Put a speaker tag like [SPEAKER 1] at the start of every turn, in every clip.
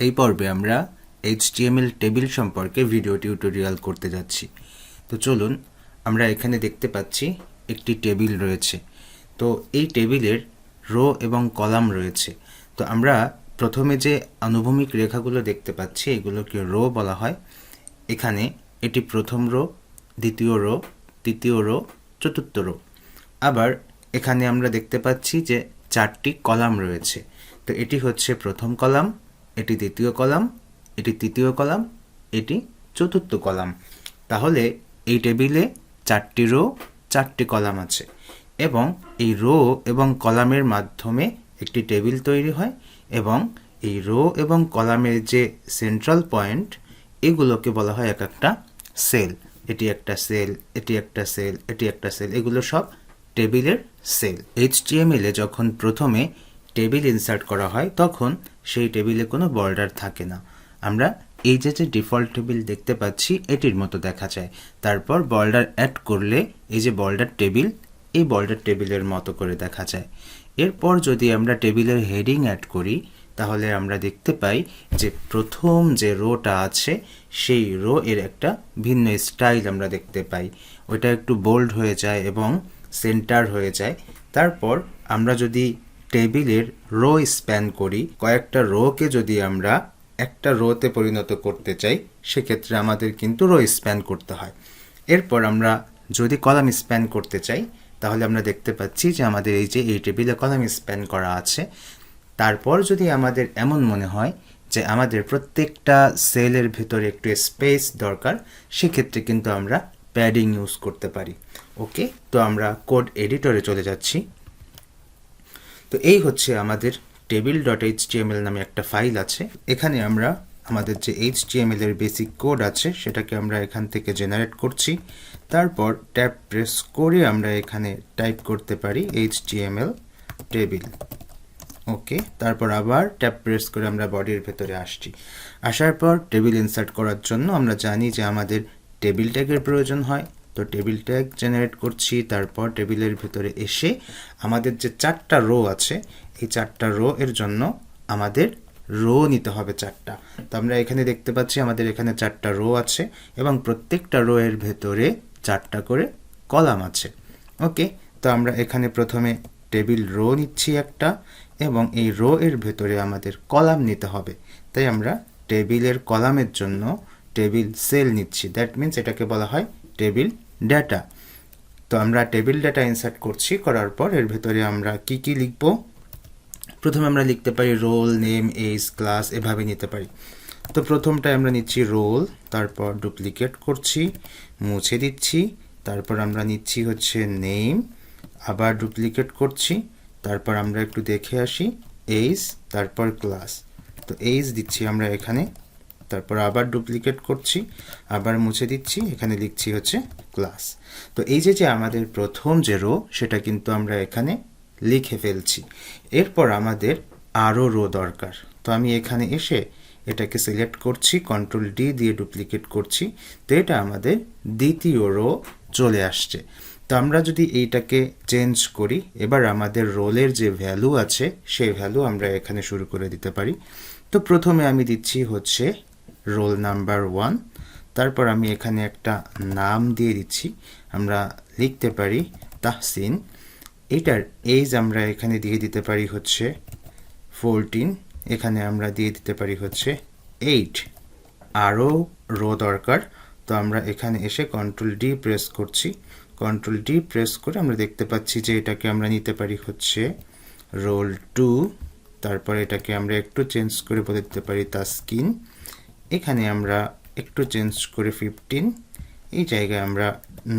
[SPEAKER 1] এই পর্বে আমরা HTML টেবিল সম্পর্কে ভিডিও টিউটোরিয়াল করতে যাচ্ছি। তো চলুন, আমরা এখানে দেখতে পাচ্ছি একটি টেবিল রয়েছে। তো এই টেবিলের রো এবং কলাম রয়েছে। তো আমরা প্রথমে যে আনুভূমিক রেখাগুলো দেখতে পাচ্ছি এগুলোকে রো বলা হয়। এখানে এটি প্রথম রো, দ্বিতীয় রো, তৃতীয় রো, চতুর্থ রো। আবার এখানে আমরা দেখতে পাচ্ছি যে 4টি কলাম রয়েছে। তো এটি হচ্ছে প্রথম কলাম, এটি দ্বিতীয় কলাম, এটি তৃতীয় কলাম, এটি চতুর্থ কলাম। তাহলে এই টেবিলে 4টি রো, 4টি কলাম আছে এবং এই রো এবং কলামের মাধ্যমে একটি টেবিল তৈরি হয় এবং এই রো এবং কলামের যে সেন্ট্রাল পয়েন্ট এগুলোকে বলা হয় এক একটা সেল। এটি একটা সেল, এটি একটা সেল, এটি একটা সেল, এগুলো সব টেবিলের সেল। HTML এ যখন প্রথমে টেবিল ইনসার্ট করা হয় তখন সেই টেবিলে কোনো বর্ডার থাকে না। আমরা এই যে ডিফল্ট টেবিল দেখতে পাচ্ছি এটির মতো দেখা যায়। তারপর বর্ডার অ্যাড করলে এই যে বর্ডার টেবিল, এই বর্ডার টেবিলের মতো করে দেখা যায়। এরপর যদি আমরা টেবিলের হেডিং অ্যাড করি তাহলে আমরা দেখতে পাই যে প্রথম যে রোটা আছে সেই রো এর একটা ভিন্ন স্টাইল আমরা দেখতে পাই। ওইটা একটু বোল্ড হয়ে যায় এবং সেন্টার হয়ে যায়। তারপর আমরা যদি টেবিলের রো স্প্যান করি, কয়েকটা রোকে যদি আমরা একটা রোতে পরিণত করতে চাই সেক্ষেত্রে আমাদের কিন্তু রো স্প্যান করতে হয়। এরপর আমরা যদি কলাম স্প্যান করতে চাই তাহলে আমরা দেখতে পাচ্ছি যে আমাদের এই টেবিলে কলাম স্প্যান করা আছে। তারপর যদি আমাদের এমন মনে হয় যে আমাদের প্রত্যেকটা সেলের ভিতরে একটু স্পেস দরকার, সেক্ষেত্রে কিন্তু আমরা প্যাডিং ইউজ করতে পারি। ওকে, তো আমরা কোড এডিটরে চলে যাচ্ছি। তো এই হচ্ছে আমাদের table.html নামে একটা ফাইল আছে। এখানে আমরা আমাদের যে HTML এর বেসিক কোড আছে সেটাকে আমরা এখান থেকে জেনারেট করছি। তারপর ট্যাব প্রেস করে আমরা এখানে টাইপ করতে পারি HTML টেবিল। ওকে, তারপর আবার ট্যাব প্রেস করে আমরা বডির ভেতরে আসছি। আসার পর টেবিল ইনসার্ট করার জন্য আমরা জানি যে আমাদের টেবিল ট্যাগের প্রয়োজন হয়। তো টেবিল ট্যাগ জেনারেট করছি। তারপর টেবিলের ভেতরে এসে আমাদের যে 4টা রো আছে এই 4টা রো এর জন্য আমাদের রো নিতে হবে 4টা। তো আমরা এখানে দেখতে পাচ্ছি আমাদের এখানে 4টা রো আছে এবং প্রত্যেকটা রো এর ভেতরে 4টা করে কলাম আছে। ওকে, তো আমরা এখানে প্রথমে টেবিল রো নিচ্ছি একটা এবং এই রো এর ভেতরে আমাদের কলাম নিতে হবে। তাই আমরা টেবিলের কলামের জন্য টেবিল সেল নিচ্ছি। দ্যাট মিনস এটাকে বলা হয় টেবিল ডেটা। তো আমরা টেবিল ডেটা ইনসার্ট করছি, করার পর এর ভেতরে আমরা কি লিখব। প্রথমে আমরা লিখতে পারি রোল, নেম, এজ, ক্লাস, এভাবে নিতে পারি। তো প্রথমটায় আমরা নিচ্ছি রোল, তারপর ডুপ্লিকেট করছি, মুছে দিচ্ছি। তারপর আমরা নিচ্ছি হচ্ছে নেম, আবার ডুপ্লিকেট করছি। তারপর আমরা একটু দেখে আসি এজ, তারপর ক্লাস। তো এজ দিচ্ছি আমরা এখানে, তারপর আবার ডুপ্লিকেট করছি, আবার মুছে দিচ্ছি, এখানে লিখছি হচ্ছে ক্লাস। তো এই যে আমাদের প্রথম যে রো সেটা কিন্তু আমরা এখানে লিখে ফেলছি। এরপর আমাদের আরও রো দরকার। তো আমি এখানে এসে এটাকে সিলেক্ট করছি, Ctrl+D দিয়ে ডুপ্লিকেট করছি। তো এটা আমাদের দ্বিতীয় রো চলে আসছে। তো আমরা যদি এইটাকে চেঞ্জ করি, এবার আমাদের রোলের যে ভ্যালু আছে সেই ভ্যালু আমরা এখানে শুরু করে দিতে পারি। তো প্রথমে আমি দিচ্ছি হচ্ছে রোল নাম্বার 1। তারপর আমি এখানে একটা নাম দিয়ে দিচ্ছি, আমরা লিখতে পারি তাহসিন। এটার এজ আমরা এখানে দিয়ে দিতে পারি হচ্ছে 14, এখানে আমরা দিয়ে দিতে পারি হচ্ছে 8। আরও রো দরকার। তো আমরা এখানে এসে Ctrl+D প্রেস করছি। Ctrl+D প্রেস করে আমরা দেখতে পাচ্ছি যে এটাকে আমরা নিতে পারি হচ্ছে রোল 2। তারপর এটাকে আমরা একটু চেঞ্জ করে বলে দিতে পারি তাসকিন। এখানে আমরা একটু চেঞ্জ করে 15, এই জায়গায় আমরা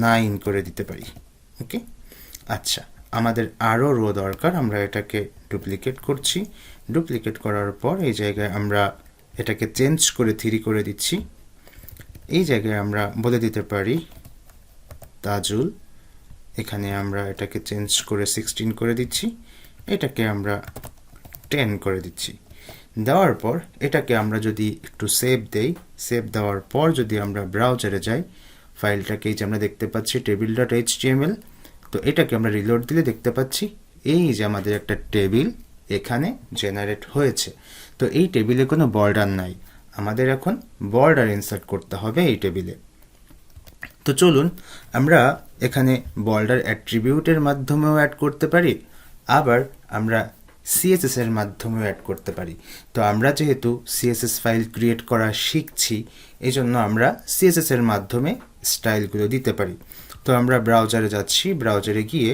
[SPEAKER 1] 9 করে দিতে পারি। ওকে, আচ্ছা, আমাদের আরও রো দরকার। আমরা এটাকে ডুপ্লিকেট করছি। ডুপ্লিকেট করার পর এই জায়গায় আমরা এটাকে চেঞ্জ করে 3 করে দিচ্ছি। এই জায়গায় আমরা বলে দিতে পারি তাজুল। এখানে আমরা এটাকে চেঞ্জ করে 16 করে দিচ্ছি। এটাকে আমরা 10 করে দিচ্ছি। দেওয়ার পর এটাকে আমরা যদি একটু সেভ দেই, সেভ দেওয়ার পর যদি আমরা ব্রাউজারে যাই, ফাইলটাকে এই যে আমরা দেখতে পাচ্ছি table.html। তো এটাকে আমরা রিলোড দিলে দেখতে পাচ্ছি এই যে আমাদের একটা টেবিল এখানে জেনারেট হয়েছে। তো তো এই টেবিলে কোনো বর্ডার নাই, আমাদের এখন বর্ডার ইনসার্ট করতে হবে এই টেবিলে। তো চলুন আমরা এখানে বর্ডার অ্যাট্রিবিউটের মাধ্যমেও অ্যাড করতে পারি, আবার আমরা সিএসএস এর মাধ্যমেও অ্যাড করতে পারি। তো আমরা যেহেতু সিএসএস ফাইল ক্রিয়েট করা শিখছি, এই জন্য আমরা সিএসএস এর মাধ্যমে স্টাইলগুলো দিতে পারি। তো আমরা ব্রাউজারে যাচ্ছি, ব্রাউজারে গিয়ে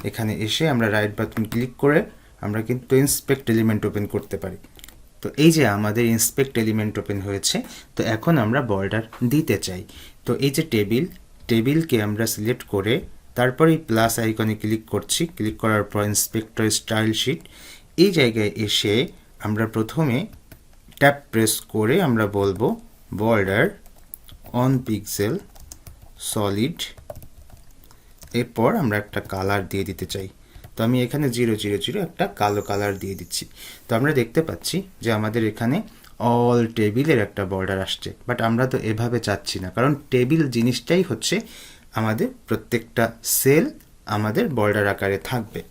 [SPEAKER 1] এখানে এসে আমরা রাইট বাটন ক্লিক করে আমরা কিন্তু ইন্সপেক্ট এলিমেন্ট ওপেন করতে পারি। তো এই যে আমাদের ইন্সপেক্ট এলিমেন্ট ওপেন হয়েছে। তো এখন আমরা বর্ডার দিতে চাই। তো এই যে টেবিলকে আমরা সিলেক্ট করে তারপর এই প্লাস আইকনে ক্লিক করছি, ক্লিক করার পর ইন্সপেক্টর স্টাইল শিট, এই জায়গায় এসে আমরা প্রথমে ট্যাব প্রেস করে আমরা বলবো বর্ডার অন পিক্সেল সলিড, এরপর আমরা একটা কালার দিয়ে দিতে চাই। তো আমি এখানে 000 একটা কালো কালার দিয়ে দিচ্ছি। তো আমরা দেখতে পাচ্ছি যে আমাদের এখানে অল টেবিলের একটা বর্ডার আসছে, বাট আমরা তো এভাবে চাচ্ছি না, কারণ টেবিল জিনিসটাই হচ্ছে আমাদের প্রত্যেকটা সেল আমাদের বর্ডার আকারে থাকবে।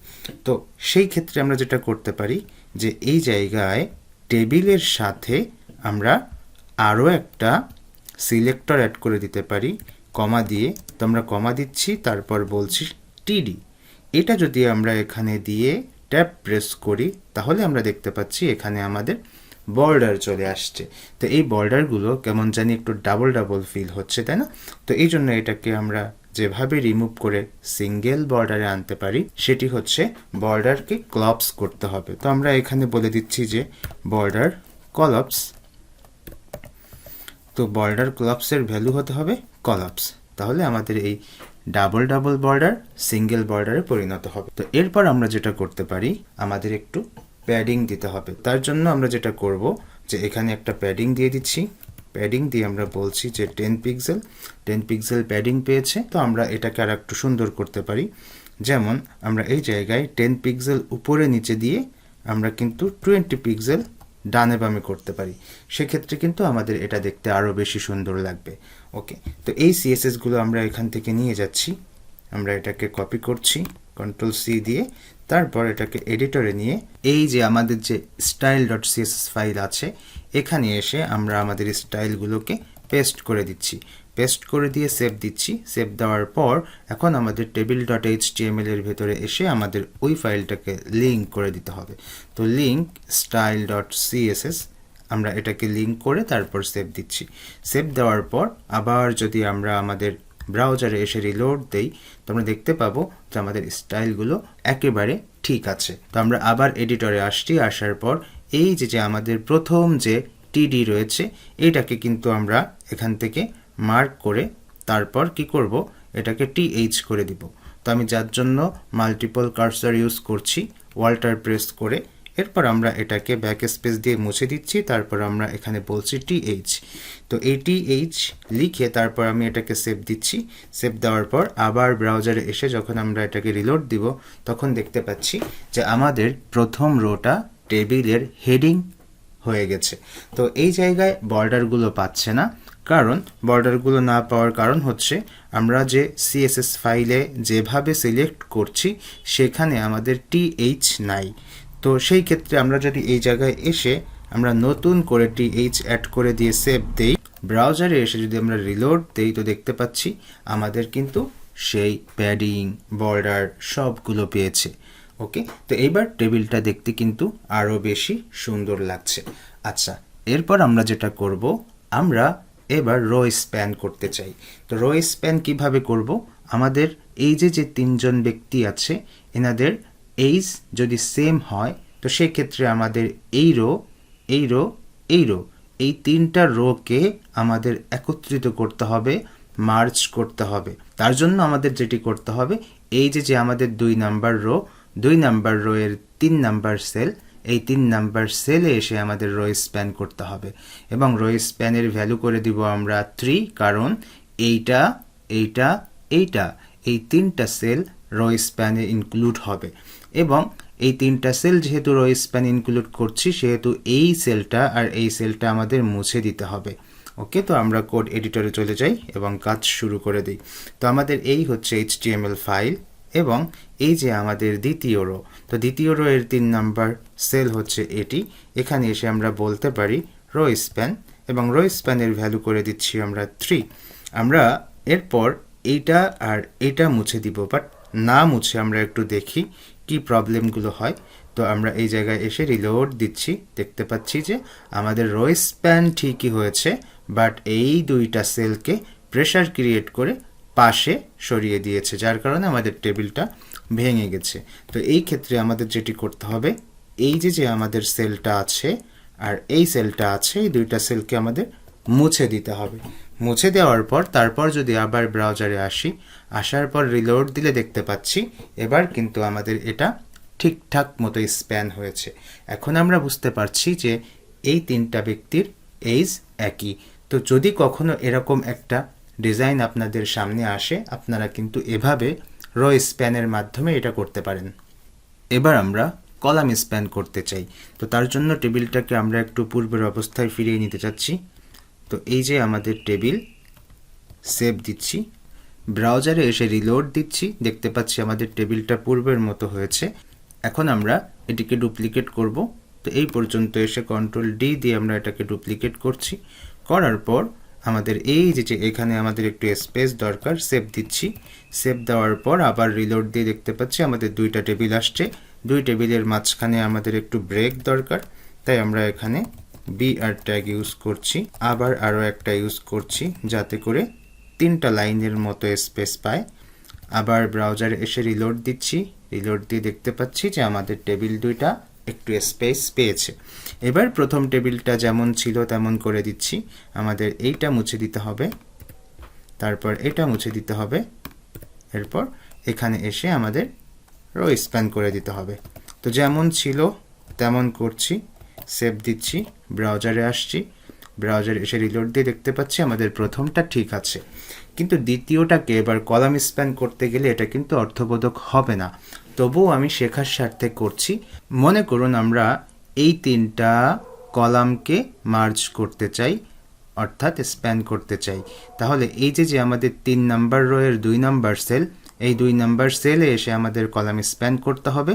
[SPEAKER 1] তো সেই ক্ষেত্রে আমরা যেটা করতে পারি যে এই জায়গায় টেবিলের সাথে আমরা আরও একটা সিলেক্টর অ্যাড করে দিতে পারি কমা দিয়ে। তো আমরা কমা দিচ্ছি, তারপর বলছি টিডি। এটা যদি আমরা এখানে দিয়ে ট্যাব প্রেস করি তাহলে আমরা দেখতে পাচ্ছি এখানে আমাদের বর্ডার চলে আসছে। তো এই বর্ডারগুলো কেমন জানি একটু ডাবল ডাবল ফিল হচ্ছে, তাই না? তো এই জন্য এটাকে আমরা যেভাবে রিমুভ করে সিঙ্গেল বর্ডারে আনতে পারি সেটি হচ্ছে বর্ডারকে ক্লপস করতে হবে। তো আমরা এখানে বলে দিচ্ছি যে বর্ডার কলপস। তো বর্ডার ক্লপসের ভ্যালু হতে হবে কলপস, তাহলে আমাদের এই ডাবল ডাবল বর্ডার সিঙ্গেল বর্ডারে পরিণত হবে। তো এরপর আমরা যেটা করতে পারি, আমাদের একটু প্যাডিং দিতে হবে। তার জন্য আমরা যেটা করব যে এখানে একটা প্যাডিং দিয়ে দিচ্ছি, প্যাডিং দিয়ে আমরা বলছি যে 10 পিক্সেল প্যাডিং পেয়েছে। তো আমরা এটাকে আর একটু সুন্দর করতে পারি, যেমন আমরা এই জায়গায় 10 পিক্সেল উপরে নিচে দিয়ে আমরা কিন্তু 20 পিক্সেল ডানে বামে করতে পারি। সেক্ষেত্রে কিন্তু আমাদের এটা দেখতে আরও বেশি সুন্দর লাগবে। ওকে, তো এই সিএসএসগুলো আমরা এখান থেকে নিয়ে যাচ্ছি, আমরা এটাকে কপি করছি Ctrl+C দিয়ে, তারপর এটাকে এডিটরে নিয়ে এই যে আমাদের যে style.css ফাইল আছে এখানে এসে আমরা আমাদের স্টাইলগুলোকে পেস্ট করে দিচ্ছি, পেস্ট করে দিয়ে সেভ দিচ্ছি। সেভ দেওয়ার পর এখন আমাদের table.html এর ভেতরে এসে আমাদের ওই ফাইলটাকে লিঙ্ক করে দিতে হবে। তো লিঙ্ক style.css, আমরা এটাকে লিঙ্ক করে তারপর সেভ দিচ্ছি। সেভ দেওয়ার পর আবার যদি আমরা আমাদের ব্রাউজারে এসে রিলোড দেই তো আমরা দেখতে পাবো যে আমাদের স্টাইলগুলো একেবারে ঠিক আছে। তো আমরা আবার এডিটরে আসছি, আসার পর এই যে আমাদের প্রথম যে টিডি রয়েছে এটাকে কিন্তু আমরা এখান থেকে মার্ক করে তারপর কি করব, এটাকে টিএইচ করে দিব। তো আমি যার জন্য মাল্টিপল কার্সর ইউজ করছি, ওয়াল্টার প্রেস করে, এরপর আমরা এটাকে ব্যাক স্পেস দিয়ে মুছে দিচ্ছি, তারপর আমরা এখানে বলছি টিএইচ। তো এই টিএইচ লিখে তারপর আমি এটাকে সেভ দিচ্ছি। সেভ দেওয়ার পর আবার ব্রাউজারে এসে যখন আমরা এটাকে রিলোড দিব তখন দেখতে পাচ্ছি যে আমাদের প্রথম রোটা টেবিলের হেডিং হয়ে গেছে। তো এই জায়গায় বর্ডারগুলো পাচ্ছে না, কারণ বর্ডারগুলো না পাওয়ার কারণ হচ্ছে আমরা যে সিএসএস ফাইলে যেভাবে সিলেক্ট করছি সেখানে আমাদের টিএইচ নাই। তো সেই ক্ষেত্রে আমরা যদি এই জায়গায় এসে আমরা নতুন করে টিএইচ অ্যাড করে দিয়ে সেভ দেই, ব্রাউজারে এসে যদি আমরা রিলোড দেই তো দেখতে পাচ্ছি আমাদের কিন্তু সেই প্যাডিং বর্ডার সবগুলো পেয়েছে। ওকে, তো এইবার টেবিলটা দেখতে কিন্তু আরও বেশি সুন্দর লাগছে। আচ্ছা, এরপর আমরা যেটা করব, আমরা এবার রো স্প্যান করতে চাই। তো রো স্প্যান কিভাবে করব, আমাদের এই যে তিনজন ব্যক্তি আছে এনাদের এইজ যদি সেম হয় তো সেই ক্ষেত্রে আমাদের এই রো এই রো এই রো এই তিনটা রোকে আমাদের একত্রিত করতে হবে, মার্জ করতে হবে। তার জন্য আমাদের যেটি করতে হবে, এই যে আমাদের 2 নাম্বার রো, 2 নাম্বার রো এর 3 নাম্বার সেল, এই 3 নাম্বার সেলে এসে আমাদের রো স্প্যান করতে হবে এবং রো স্প্যানের ভ্যালু করে দিব আমরা 3, কারণ এইটা এইটা এইটা এই 3টা সেল রো স্প্যানে ইনক্লুড হবে এবং এই 3টা সেল যেহেতু রো স্প্যান ইনক্লুড করছি সেহেতু এই সেলটা আর এই সেলটা আমাদের মুছে দিতে হবে। ওকে, তো আমরা কোড এডিটরে চলে যাই এবং কাজ শুরু করে দিই। তো আমাদের এই হচ্ছে HTML ফাইল, এবং এই যে আমাদের দ্বিতীয় রো, তো দ্বিতীয় রো এর 3 নাম্বার সেল হচ্ছে এটি। এখানে এসে আমরা বলতে পারি রো স্প্যান, এবং রো স্প্যানের ভ্যালু করে দিচ্ছি আমরা 3। আমরা এরপর এইটা আর এটা মুছে দিব, বাট না মুছে আমরা একটু দেখি কি প্রবলেমগুলো হয়। তো আমরা এই জায়গায় এসে রিলোড দিচ্ছি, দেখতে পাচ্ছি যে আমাদের রো স্প্যান ঠিকই হয়েছে, বাট এই দুইটা সেলকে প্রেসার ক্রিয়েট করে পাশে সরিয়ে দিয়েছে, যার কারণে আমাদের টেবিলটা ভেঙে গেছে। তো এই ক্ষেত্রে আমাদের যেটি করতে হবে, এই যে আমাদের সেলটা আছে আর এই সেলটা আছে, এই দুইটা সেলকে আমাদের মুছে দিতে হবে। মুছে দেওয়ার পর তারপর যদি আবার ব্রাউজারে আসি, আসার পর রিলোড দিলে দেখতে পাচ্ছি এবার কিন্তু আমাদের এটা ঠিকঠাক মতো স্প্যান হয়েছে। এখন আমরা বুঝতে পারছি যে এই তিনটা ব্যক্তির এজ একই। তো যদি কখনো এরকম একটা ডিজাইন আপনাদের সামনে আসে, আপনারা কিন্তু এভাবে রো স্প্যানের মাধ্যমে এটা করতে পারেন। এবার আমরা কলাম স্প্যান করতে চাই, তো তার জন্য টেবিলটাকে আমরা একটু পূর্বের অবস্থায় ফিরিয়ে নিতে চাচ্ছি। তো এই যে আমাদের টেবিল, সেভ দিচ্ছি, ব্রাউজারে এসে রিলোড দিচ্ছি, দেখতে পাচ্ছি আমাদের টেবিলটা পূর্বের মতো হয়েছে। এখন আমরা এটিকে ডুপ্লিকেট করব। তো এই পর্যন্ত এসে কন্ট্রোল ডি দিয়ে আমরা এটাকে ডুপ্লিকেট করছি। করার পর আমাদের এই যে এখানে আমাদের একটু স্পেস দরকার, সেভ দিচ্ছি। সেভ দেওয়ার পর আবার রিলোড দিয়ে দেখতে পাচ্ছি আমাদের দুইটা টেবিল আসছে। দুই টেবিলের মাঝখানে আমাদের একটু ব্রেক দরকার, তাই আমরা এখানে বিআর ট্যাগ ইউজ করছি, আবার আরও একটা ইউজ করছি যাতে করে 3টা লাইনের মতো স্পেস পায়। আবার ব্রাউজারে এসে রিলোড দিচ্ছি, রিলোড দিয়ে দেখতে পাচ্ছি যে আমাদের টেবিল দুইটা একটু স্পেস পেয়েছে। এবার প্রথম টেবিলটা যেমন ছিল তেমন করে দিচ্ছি। আমাদের এইটা মুছে দিতে হবে, তারপর এটা মুছে দিতে হবে, এরপর এখানে এসে আমাদের রো স্প্যান করে দিতে হবে। তো যেমন ছিল তেমন করছি, সেভ দিচ্ছি, ব্রাউজারে আসছি, ব্রাউজারে এসে রিলোড দিয়ে দেখতে পাচ্ছি আমাদের প্রথমটা ঠিক আছে, কিন্তু দ্বিতীয়টাকে এবার কলাম স্প্যান করতে গেলে এটা কিন্তু অর্থবোধক হবে না। তবুও আমি শেখার স্বার্থে করছি। মনে করুন আমরা এই 3টা কলামকে মার্জ করতে চাই, অর্থাৎ স্প্যান করতে চাই। তাহলে এই যে আমাদের 3 নাম্বার রো এর 2 নাম্বার সেল, এই 2 নাম্বার সেলে এসে আমাদের কলাম স্প্যান করতে হবে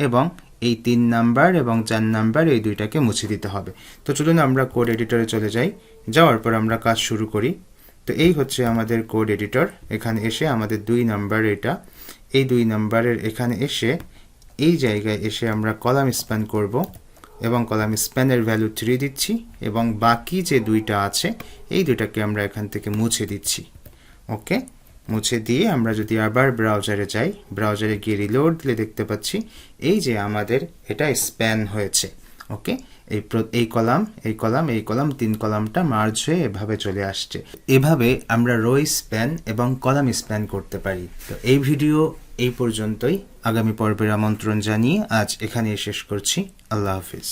[SPEAKER 1] এবং এই 3 নাম্বার এবং 4 নাম্বার এই দুইটাকে মুছে দিতে হবে। তো চলুন আমরা কোড এডিটরে চলে যাই, যাওয়ার পর আমরা কাজ শুরু করি। তো এই হচ্ছে আমাদের কোড এডিটর। এখানে এসে আমাদের 2 নাম্বার এটা, এই 2 নাম্বারের এখানে এসে এই জায়গায় এসে আমরা কলাম স্প্যান করব এবং কলাম স্প্যানের ভ্যালু 3 দিচ্ছি এবং বাকি যে দুইটা আছে এই দুইটাকে আমরা এখান থেকে মুছে দিচ্ছি। ওকে, মুছে দিয়ে আমরা যদি আবার ব্রাউজারে যাই, ব্রাউজারে গিয়ে রিলোড দিলে দেখতে পাচ্ছি এই যে আমাদের এটা স্প্যান হয়েছে। ওকে, এই কলাম এই কলাম এই কলাম 3 কলামটা মার্জ হয়ে এভাবে চলে আসছে। এভাবে আমরা রো স্প্যান এবং কলাম স্প্যান করতে পারি। তো এই ভিডিও এই পর্যন্তই। আগামী পর্বের আমন্ত্রণ জানিয়ে আজ এখানেই শেষ করছি। আল্লাহ হাফিজ।